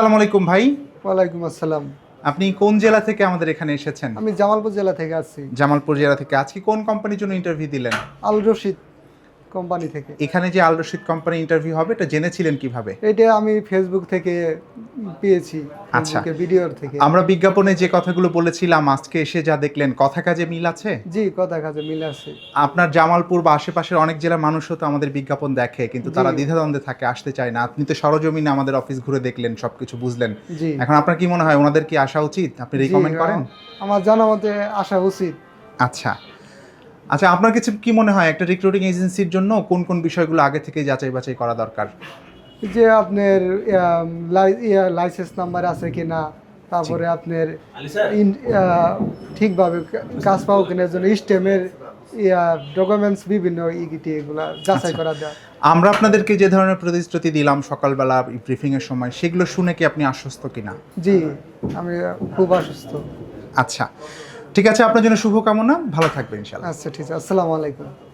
আসসালামু আলাইকুম ভাই। ওয়ালাইকুম আসসালাম। আপনি কোন জেলা থেকে আমাদের এখানে এসেছেন? আমি জামালপুর জেলা থেকে আসছি। জামালপুর জেলা থেকে। আজকে কোন কোম্পানির জন্য ইন্টারভিউ দিলেন? আল রশিদ কোম্পানি থেকে। এখানে যে আল রশিদ কোম্পানি ইন্টারভিউ হবে এটা জেনেছিলেন কিভাবে? এটা আমি ফেসবুক থেকে পেয়েছি, আচ্ছা। ফেসবুকে ভিডিওর থেকে। আমরা বিজ্ঞাপনে যে কথাগুলো বলেছিলাম আজকে এসে যা দেখলেন কথা কাজে মিল আছে? জি, কথা কাজে মিল আছে। আপনার জামালপুর বা আশেপাশের অনেক জেলার মানুষও তো আমাদের বিজ্ঞাপন দেখে কিন্তু তারা জি। দ্বিধাদ্বন্দ্বে থাকে, আসতে চায় না। আপনি তো সরজমিনে আমাদের অফিস ঘুরে দেখলেন, সবকিছু বুঝলেন। জি। এখন আপনার কি মনে হয় ওনাদের কি আসা উচিত? আপনি জি, রিকমেন্ড করেন? আমার জানা মতে আসা উচিত। আচ্ছা। আচ্ছা, আপনার কাছে কি মনে হয় একটা রিক্রুটিং এজেন্সির জন্য কোন কোন বিষয়গুলো আগে থেকে যাচাই বাছাই করা দরকার? যে আপনার লাইসেন্স নাম্বার আছে কিনা, তারপরে আপনার ঠিকভাবে কাজ পাও কিনা, জন্য স্টেমের ডকুমেন্টস বিভিন্ন এগুলা যাচাই আচ্ছা। করা দেয়। আমরা আপনাদেরকে যে ধরনের প্রতিশ্রুতি দিলাম সকালবেলা ব্রিফিং এর সময় সেগুলো শুনে কি আপনি আশ্বস্ত কিনা? জি, আমি খুব অসুস্থ। আচ্ছা, ঠিক আছে, আপনার জন্য শুভকামনা, ভালো থাকবেন ইনশাআল্লাহ। আচ্ছা, ঠিক আছে। আসসালামু আলাইকুম।